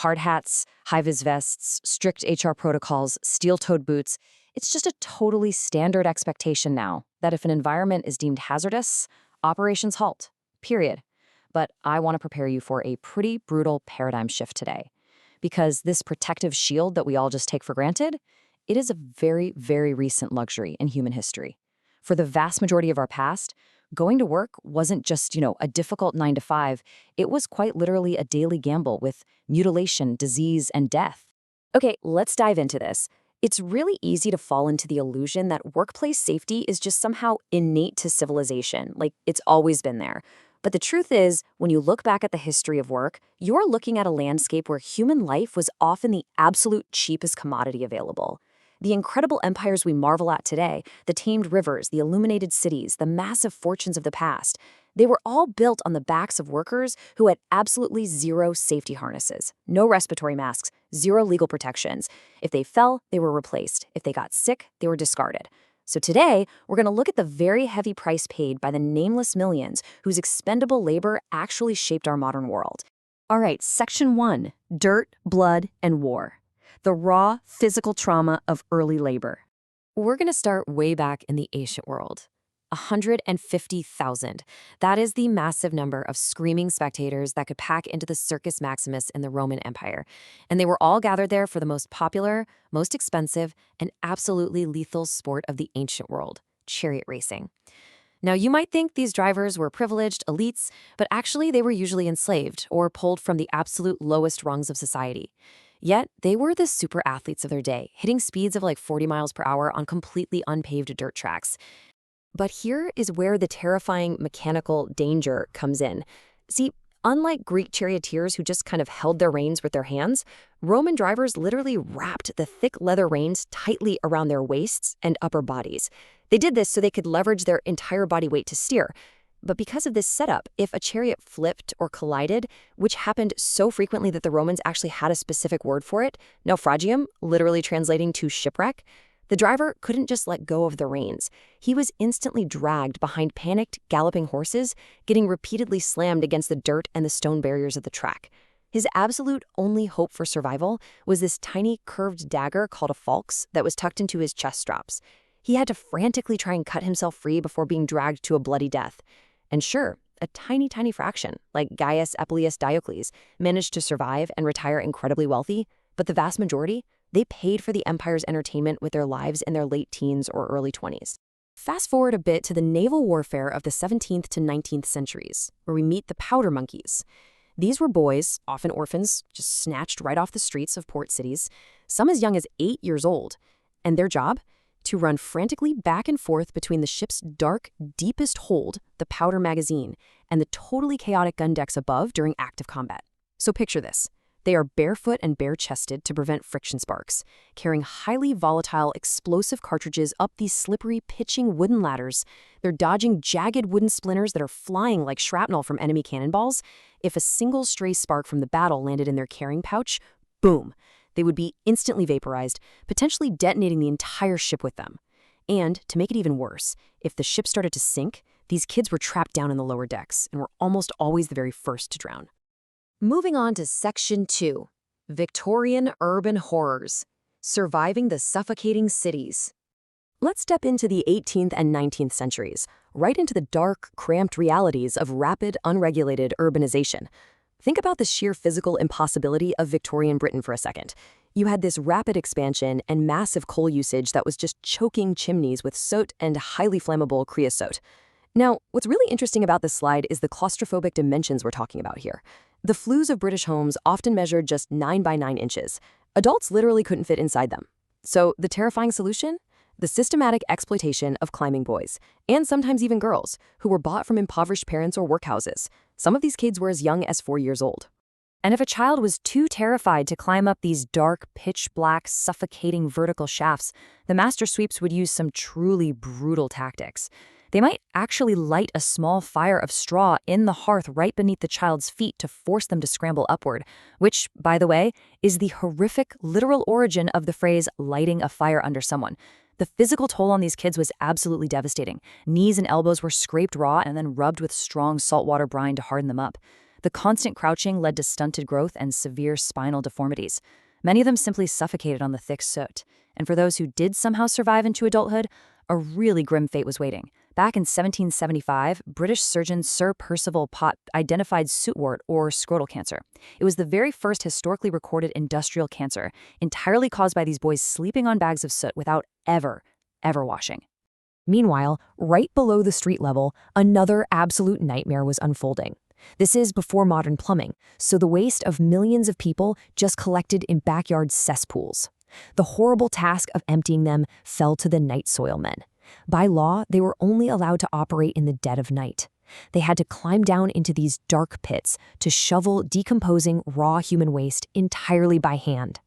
Hard hats, high-vis vests, strict HR protocols, steel-toed boots. It's just a totally standard expectation now that if an environment is deemed hazardous, operations halt. Period. But I want to prepare you for a pretty brutal paradigm shift today. Because this protective shield that we all just take for granted, it is a very, very recent luxury in human history. For the vast majority of our past, going to work wasn't just, a difficult 9 to 5. It was quite literally a daily gamble with mutilation, disease, and death. Okay, let's dive into this. It's really easy to fall into the illusion that workplace safety is just somehow innate to civilization, like it's always been there. But the truth is, when you look back at the history of work, you're looking at a landscape where human life was often the absolute cheapest commodity available. The incredible empires we marvel at today, the tamed rivers, the illuminated cities, the massive fortunes of the past, they were all built on the backs of workers who had absolutely zero safety harnesses, no respiratory masks, zero legal protections. If they fell, they were replaced. If they got sick, they were discarded. So today, we're going to look at the very heavy price paid by the nameless millions whose expendable labor actually shaped our modern world. All right, Section 1, Dirt, Blood, and War. The raw physical trauma of early labor. We're going to start way back in the ancient world. 150,000. That is the massive number of screaming spectators that could pack into the Circus Maximus in the Roman Empire. And they were all gathered there for the most popular, most expensive, and absolutely lethal sport of the ancient world, chariot racing. Now, you might think these drivers were privileged elites, but actually they were usually enslaved or pulled from the absolute lowest rungs of society. Yet, they were the super athletes of their day, hitting speeds of like 40 miles per hour on completely unpaved dirt tracks. But here is where the terrifying mechanical danger comes in. See, unlike Greek charioteers who just kind of held their reins with their hands, Roman drivers literally wrapped the thick leather reins tightly around their waists and upper bodies. They did this so they could leverage their entire body weight to steer. But because of this setup, if a chariot flipped or collided, which happened so frequently that the Romans actually had a specific word for it, naufragium, literally translating to shipwreck, the driver couldn't just let go of the reins. He was instantly dragged behind panicked, galloping horses, getting repeatedly slammed against the dirt and the stone barriers of the track. His absolute only hope for survival was this tiny curved dagger called a falx that was tucked into his chest straps. He had to frantically try and cut himself free before being dragged to a bloody death. And sure, a tiny, tiny fraction, like Gaius Appius Diocles, managed to survive and retire incredibly wealthy, but the vast majority, they paid for the empire's entertainment with their lives in their late teens or early 20s. Fast forward a bit to the naval warfare of the 17th to 19th centuries, where we meet the powder monkeys. These were boys, often orphans, just snatched right off the streets of port cities, some as young as 8 years old. And their job? To run frantically back and forth between the ship's dark, deepest hold, the powder magazine, and the totally chaotic gun decks above during active combat. So picture this. They are barefoot and bare-chested to prevent friction sparks, carrying highly volatile, explosive cartridges up these slippery, pitching wooden ladders. They're dodging jagged wooden splinters that are flying like shrapnel from enemy cannonballs. If a single stray spark from the battle landed in their carrying pouch, boom, they would be instantly vaporized, potentially detonating the entire ship with them. And, to make it even worse, if the ship started to sink, these kids were trapped down in the lower decks and were almost always the very first to drown. Moving on to Section 2, Victorian Urban Horrors, Surviving the Suffocating Cities. Let's step into the 18th and 19th centuries, right into the dark, cramped realities of rapid, unregulated urbanization. Think about the sheer physical impossibility of Victorian Britain for a second. You had this rapid expansion and massive coal usage that was just choking chimneys with soot and highly flammable creosote. Now, what's really interesting about this slide is the claustrophobic dimensions we're talking about here. The flues of British homes often measured just 9 by 9 inches. Adults literally couldn't fit inside them. So the terrifying solution? The systematic exploitation of climbing boys, and sometimes even girls, who were bought from impoverished parents or workhouses. Some of these kids were as young as 4 years old. And if a child was too terrified to climb up these dark, pitch-black, suffocating vertical shafts, the master sweeps would use some truly brutal tactics. They might actually light a small fire of straw in the hearth right beneath the child's feet to force them to scramble upward, which, by the way, is the horrific literal origin of the phrase lighting a fire under someone. The physical toll on these kids was absolutely devastating. Knees and elbows were scraped raw and then rubbed with strong saltwater brine to harden them up. The constant crouching led to stunted growth and severe spinal deformities. Many of them simply suffocated on the thick soot. And for those who did somehow survive into adulthood, a really grim fate was waiting. Back in 1775, British surgeon Sir Percival Pott identified sootwort or scrotal cancer. It was the very first historically recorded industrial cancer, entirely caused by these boys sleeping on bags of soot without ever washing. Meanwhile, right below the street level, another absolute nightmare was unfolding. This is before modern plumbing, so the waste of millions of people just collected in backyard cesspools. The horrible task of emptying them fell to the night soil men. By law, they were only allowed to operate in the dead of night. They had to climb down into these dark pits to shovel decomposing raw human waste entirely by hand.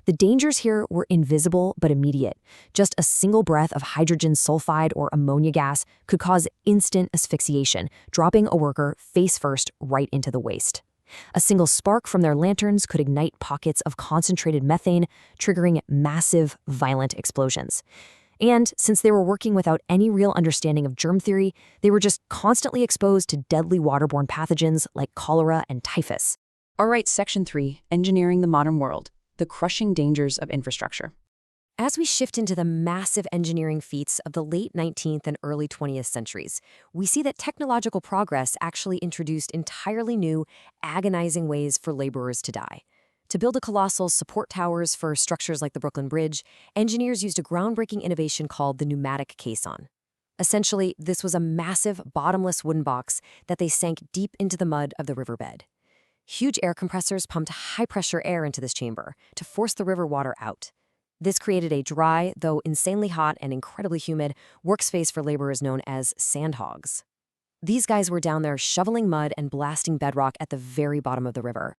The dangers here were invisible but immediate. Just a single breath of hydrogen sulfide or ammonia gas could cause instant asphyxiation, dropping a worker face first right into the waste. A single spark from their lanterns could ignite pockets of concentrated methane, triggering massive, violent explosions. And since they were working without any real understanding of germ theory, they were just constantly exposed to deadly waterborne pathogens like cholera and typhus. All right, Section 3, Engineering the Modern World. The crushing dangers of infrastructure. As we shift into the massive engineering feats of the late 19th and early 20th centuries, we see that technological progress actually introduced entirely new, agonizing ways for laborers to die. To build a colossal support towers for structures like the Brooklyn Bridge, engineers used a groundbreaking innovation called the pneumatic caisson. Essentially, this was a massive, bottomless wooden box that they sank deep into the mud of the riverbed. Huge air compressors pumped high-pressure air into this chamber to force the river water out. This created a dry, though insanely hot and incredibly humid, workspace for laborers known as sandhogs. These guys were down there shoveling mud and blasting bedrock at the very bottom of the river.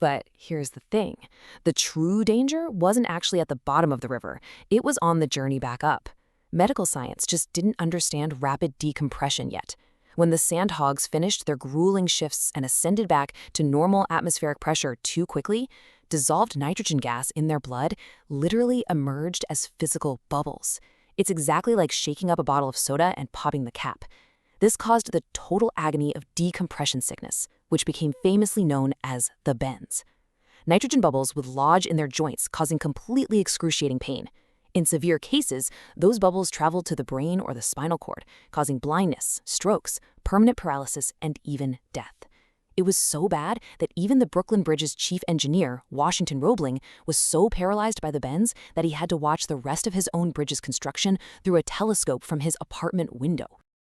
But here's the thing. The true danger wasn't actually at the bottom of the river. It was on the journey back up. Medical science just didn't understand rapid decompression yet. When the sandhogs finished their grueling shifts and ascended back to normal atmospheric pressure too quickly, dissolved nitrogen gas in their blood literally emerged as physical bubbles. It's exactly like shaking up a bottle of soda and popping the cap. This caused the total agony of decompression sickness, which became famously known as the bends. Nitrogen bubbles would lodge in their joints, causing completely excruciating pain. In severe cases, those bubbles traveled to the brain or the spinal cord, causing blindness, strokes, permanent paralysis, and even death. It was so bad that even the Brooklyn Bridge's chief engineer, Washington Roebling, was so paralyzed by the bends that he had to watch the rest of his own bridge's construction through a telescope from his apartment window.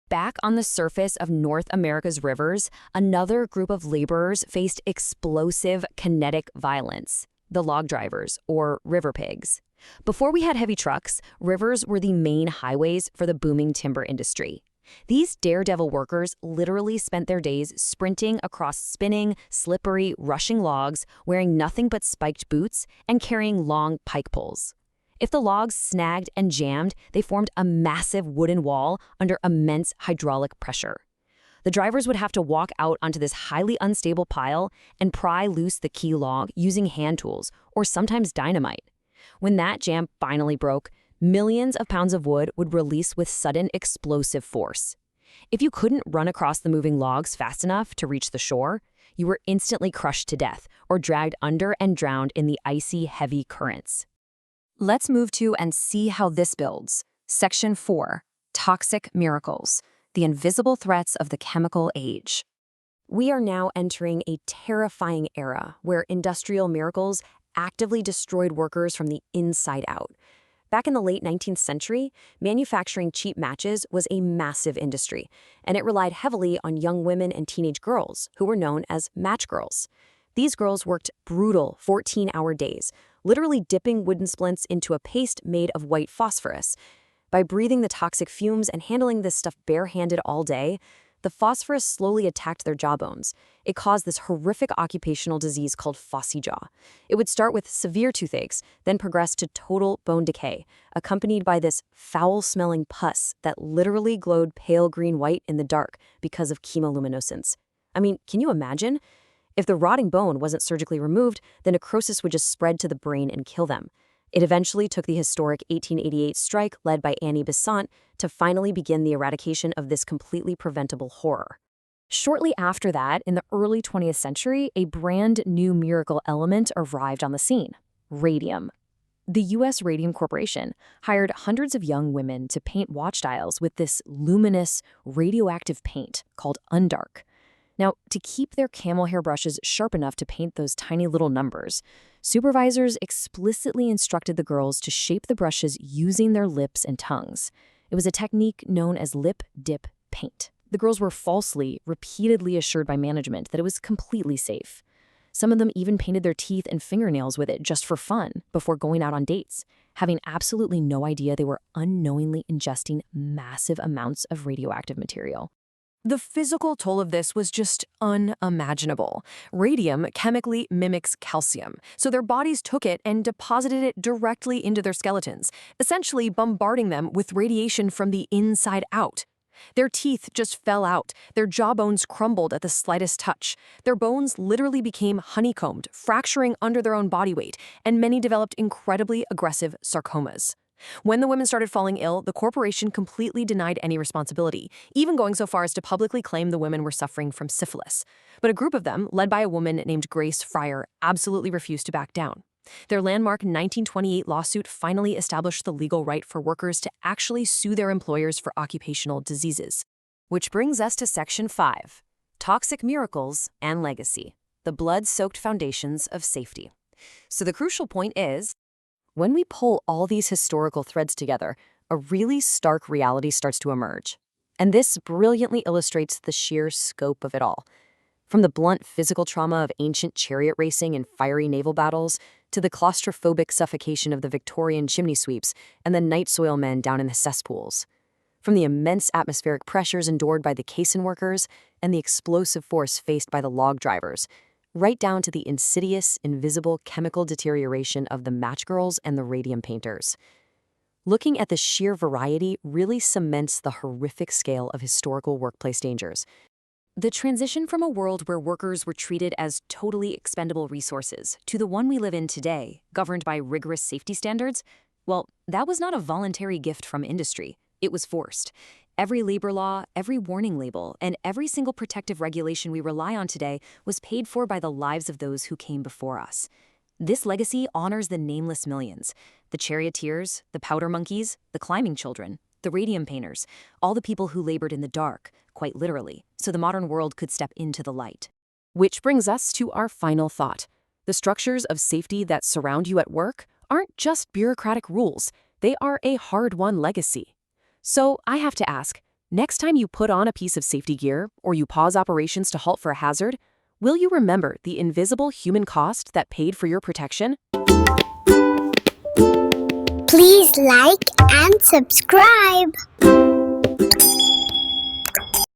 Back on the surface of North America's rivers, another group of laborers faced explosive kinetic violence: the log drivers, or river pigs. Before we had heavy trucks, rivers were the main highways for the booming timber industry. These daredevil workers literally spent their days sprinting across spinning, slippery, rushing logs, wearing nothing but spiked boots and carrying long pike poles. If the logs snagged and jammed, they formed a massive wooden wall under immense hydraulic pressure. The drivers would have to walk out onto this highly unstable pile and pry loose the key log using hand tools or sometimes dynamite. When that jam finally broke, millions of pounds of wood would release with sudden explosive force. If you couldn't run across the moving logs fast enough to reach the shore, you were instantly crushed to death or dragged under and drowned in the icy, heavy currents. Let's move to and see how this builds. Section 4, Toxic Miracles, the invisible threats of the chemical age. We are now entering a terrifying era where industrial miracles actively destroyed workers from the inside out. Back in the late 19th century, manufacturing cheap matches was a massive industry, and it relied heavily on young women and teenage girls, who were known as match girls. These girls worked brutal 14-hour days, literally dipping wooden splints into a paste made of white phosphorus. By breathing the toxic fumes and handling this stuff barehanded all day, the phosphorus slowly attacked their jawbones. It caused this horrific occupational disease called phossy jaw. It would start with severe toothaches, then progress to total bone decay, accompanied by this foul-smelling pus that literally glowed pale green-white in the dark because of chemoluminescence. I mean, can you imagine? If the rotting bone wasn't surgically removed, the necrosis would just spread to the brain and kill them. It eventually took the historic 1888 strike led by Annie Besant to finally begin the eradication of this completely preventable horror. Shortly after that, in the early 20th century, a brand new miracle element arrived on the scene: radium. The U.S. Radium Corporation hired hundreds of young women to paint watch dials with this luminous, radioactive paint called undark. Now, to keep their camel hair brushes sharp enough to paint those tiny little numbers, supervisors explicitly instructed the girls to shape the brushes using their lips and tongues. It was a technique known as lip dip paint. The girls were falsely, repeatedly assured by management that it was completely safe. Some of them even painted their teeth and fingernails with it just for fun before going out on dates, having absolutely no idea they were unknowingly ingesting massive amounts of radioactive material. The physical toll of this was just unimaginable. Radium chemically mimics calcium, so their bodies took it and deposited it directly into their skeletons, essentially bombarding them with radiation from the inside out. Their teeth just fell out, their jawbones crumbled at the slightest touch. Their bones literally became honeycombed, fracturing under their own body weight, and many developed incredibly aggressive sarcomas. When the women started falling ill, the corporation completely denied any responsibility, even going so far as to publicly claim the women were suffering from syphilis. But a group of them, led by a woman named Grace Fryer, absolutely refused to back down. Their landmark 1928 lawsuit finally established the legal right for workers to actually sue their employers for occupational diseases. Which brings us to Section 5, Toxic Miracles and Legacy, the blood-soaked foundations of safety. So the crucial point is, when we pull all these historical threads together, a really stark reality starts to emerge. And this brilliantly illustrates the sheer scope of it all. From the blunt physical trauma of ancient chariot racing and fiery naval battles, to the claustrophobic suffocation of the Victorian chimney sweeps and the night soil men down in the cesspools. From the immense atmospheric pressures endured by the caisson workers and the explosive force faced by the log drivers, right down to the insidious, invisible chemical deterioration of the match girls and the radium painters. Looking at the sheer variety really cements the horrific scale of historical workplace dangers. The transition from a world where workers were treated as totally expendable resources to the one we live in today, governed by rigorous safety standards, well, that was not a voluntary gift from industry. It was forced. Every labor law, every warning label, and every single protective regulation we rely on today was paid for by the lives of those who came before us. This legacy honors the nameless millions, the charioteers, the powder monkeys, the climbing children, the radium painters, all the people who labored in the dark, quite literally, so the modern world could step into the light. Which brings us to our final thought. The structures of safety that surround you at work aren't just bureaucratic rules, they are a hard-won legacy. So I have to ask, next time you put on a piece of safety gear or you pause operations to halt for a hazard, will you remember the invisible human cost that paid for your protection? Please like and subscribe.